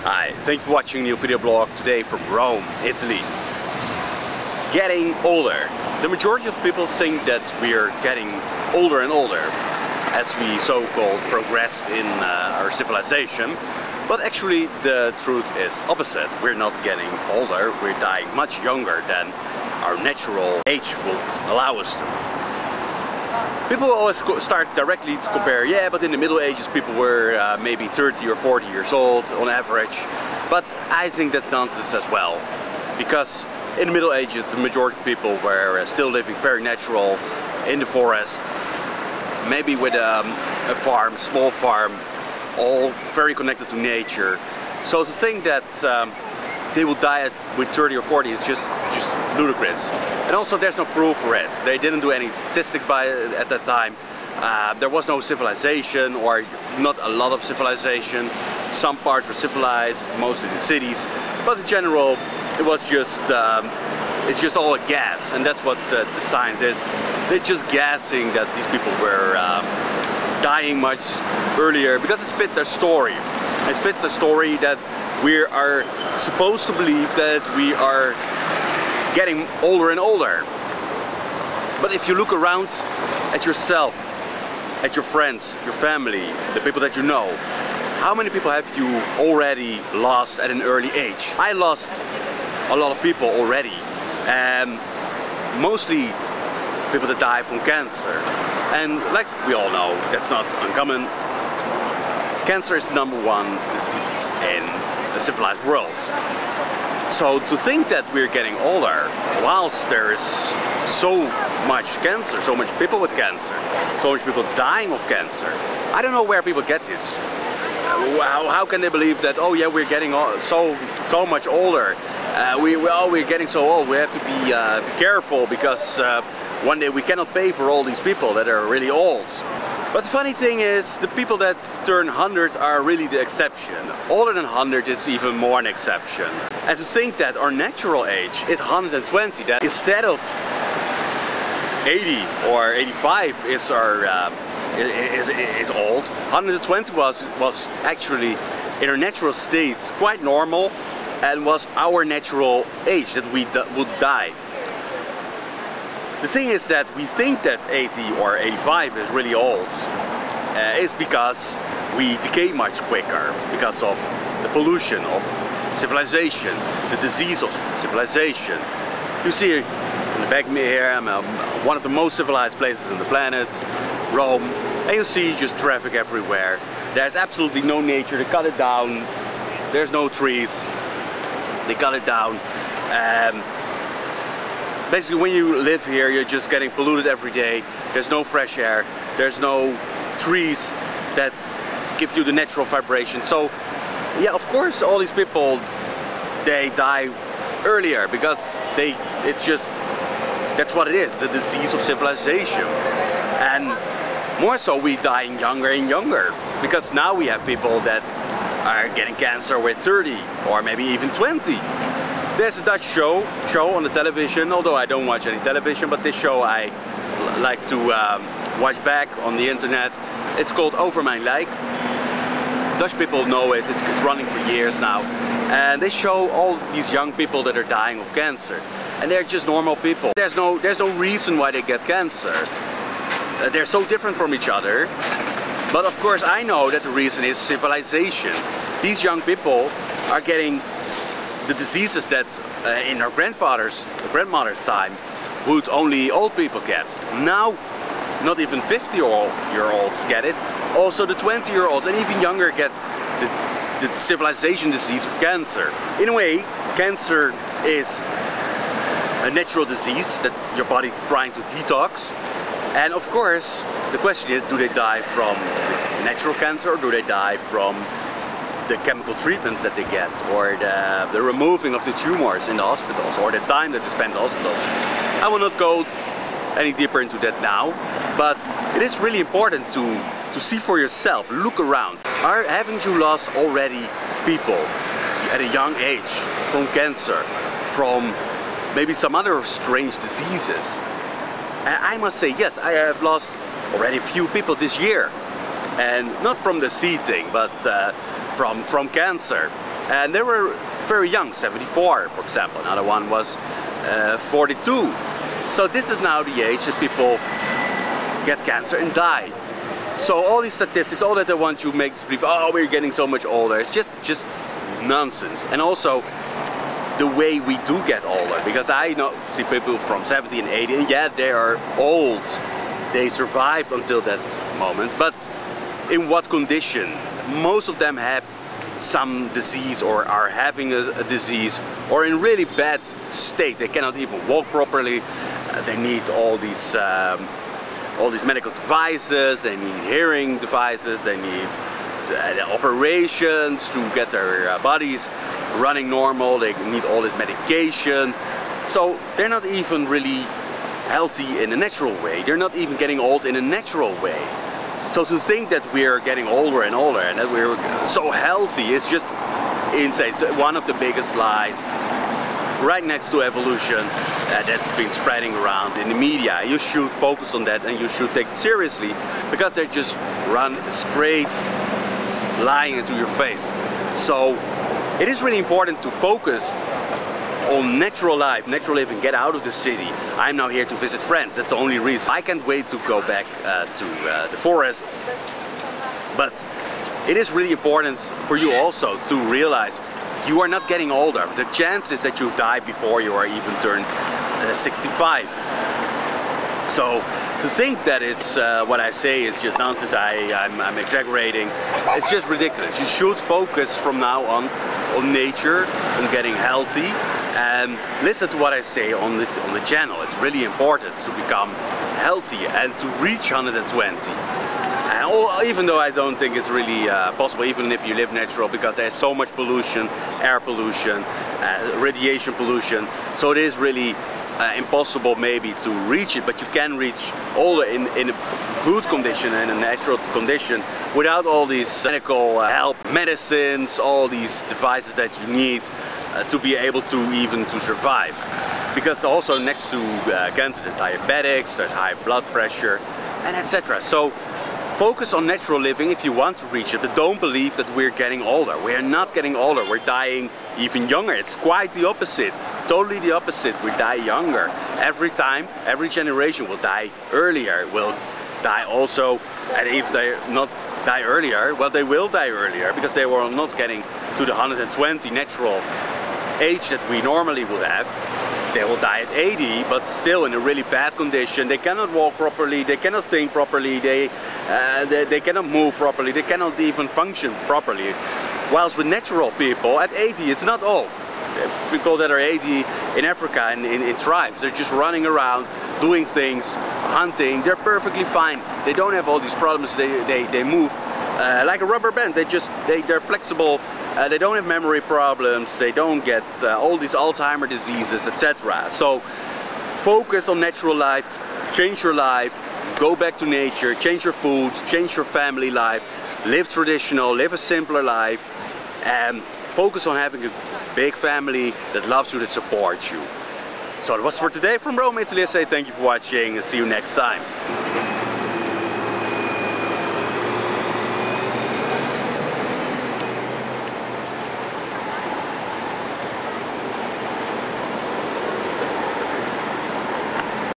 Hi, thank you for watching a new video blog today from Rome, Italy. Getting older. The majority of people think that we are getting older and older as we so-called progressed in our civilization. But actually the truth is opposite. We're not getting older, we're dying much younger than our natural age would allow us to. People always start directly to compare, yeah, but in the Middle Ages people were maybe 30 or 40 years old on average. But I think that's nonsense as well. Because in the Middle Ages the majority of people were still living very natural in the forest. Maybe with a farm, small farm, all very connected to nature. So to think that they will die with 30 or 40 is just ludicrous. And also there's no proof for it. They didn't do any statistic at that time. There was no civilization, or not a lot of civilization. Some parts were civilized, mostly the cities. But in general, it was just, it's just all a guess. And that's what the science is. They're just guessing that these people were dying much earlier because it fit their story. It fits the story that we are supposed to believe that we are getting older and older. But if you look around at yourself, at your friends, your family, the people that you know, how many people have you already lost at an early age? I lost a lot of people already, and mostly people that die from cancer. And like we all know, that's not uncommon. Cancer is the #1 disease in the civilized world. So to think that we're getting older, whilst there is so much cancer, so much people with cancer, so much people dying of cancer, I don't know where people get this. How can they believe that, oh yeah, we're getting so much older? We're getting so old, we have to be careful because one day we cannot pay for all these people that are really old. But the funny thing is, the people that turn 100 are really the exception. Older than 100 is even more an exception. And to think that our natural age is 120, that instead of 80 or 85 is our is old, 120 was actually in our natural state quite normal and was our natural age that we would die. The thing is that we think that 80 or 85 is really old is because we decay much quicker because of the pollution of civilization, the disease of civilization. You see in the back here, I'm one of the most civilized places on the planet, Rome, and you see just traffic everywhere. There's absolutely no nature, they cut it down, there's no trees, they cut it down. Basically, when you live here, you're just getting polluted every day. There's no fresh air. There's no trees that give you the natural vibration. So, yeah, of course, all these people, they die earlier because that's what it is, the disease of civilization. And more so, we dying younger and younger because now we have people that are getting cancer with 30 or maybe even 20. There's a Dutch show on the television, although I don't watch any television, but this show I like to watch back on the internet. It's called Over Mijn Lijk. Dutch people know it, it's running for years now. And they show all these young people that are dying of cancer. And they're just normal people. There's no reason why they get cancer. They're so different from each other. But of course I know that the reason is civilization. These young people are getting the diseases that in our grandmother's time would only old people get. Now, not even 50-year-olds get it. Also the 20-year-olds and even younger get the civilization disease of cancer. In a way, cancer is a natural disease that your body trying to detox. And of course, the question is, do they die from natural cancer or do they die from the chemical treatments that they get, or the removing of the tumors in the hospitals, or the time that they spend in the hospitals. I will not go any deeper into that now, but it is really important to see for yourself, look around. Haven't you lost already people at a young age from cancer, from maybe some other strange diseases? I must say, yes, I have lost already a few people this year. And not from the sea thing, but from cancer. and they were very young, 74 for example. Another one was 42. So this is now the age that people get cancer and die. So all these statistics, all that they want you to make believe, oh, we're getting so much older, it's just nonsense. And also the way we do get older, because I see people from 70 and 80, and yeah, they are old. They survived until that moment, but in what condition? Most of them have some disease or are having a disease, or in really bad state. They cannot even walk properly. They need all these medical devices. They need hearing devices. They need operations to get their bodies running normal. They need all this medication. So they're not even really healthy in a natural way. They're not even getting old in a natural way. So to think that we're getting older and older and that we're so healthy is just insane. It's one of the biggest lies, right next to evolution, that's been spreading around in the media. You should focus on that and you should take it seriously, because they just run straight lying into your face. So it is really important to focus on natural life, natural living, get out of the city. I'm now here to visit friends, that's the only reason. I can't wait to go back to the forests. But it is really important for you also to realize you are not getting older. The chances that you die before you are even turned 65. So to think that it's what I say is just nonsense, I'm exaggerating, it's just ridiculous. You should focus from now on nature and getting healthy, and listen to what I say on the channel. It's really important to become healthy and to reach 120. And even though I don't think it's really possible, even if you live natural, because there's so much pollution, air pollution, radiation pollution, so it is really impossible maybe to reach it, but you can reach older in a good condition, in a natural condition, without all these medical help, medicines, all these devices that you need to be able to even to survive. Because also next to cancer there's diabetics, there's high blood pressure, and etc. So focus on natural living if you want to reach it, but don't believe that we're getting older. We're not getting older, we're dying even younger. It's quite the opposite, totally the opposite. We die younger. Every time, every generation will die earlier, will die also, and if they not die earlier, well, they will die earlier because they were not getting to the 120 natural age that we normally would have. They will die at 80, but still in a really bad condition. They cannot walk properly, they cannot think properly, they cannot move properly, they cannot even function properly. Whilst with natural people, at 80 it's not old. People that are 80 in Africa and in tribes, they're just running around, doing things, hunting, they're perfectly fine. They don't have all these problems, they move like a rubber band. They're flexible. They don't have memory problems, they don't get all these Alzheimer diseases, etc. So focus on natural life, change your life, go back to nature, change your food, change your family life, live traditional, live a simpler life, and focus on having a big family that loves you, that supports you. So that was for today from Rome, Italy. I say thank you for watching and see you next time.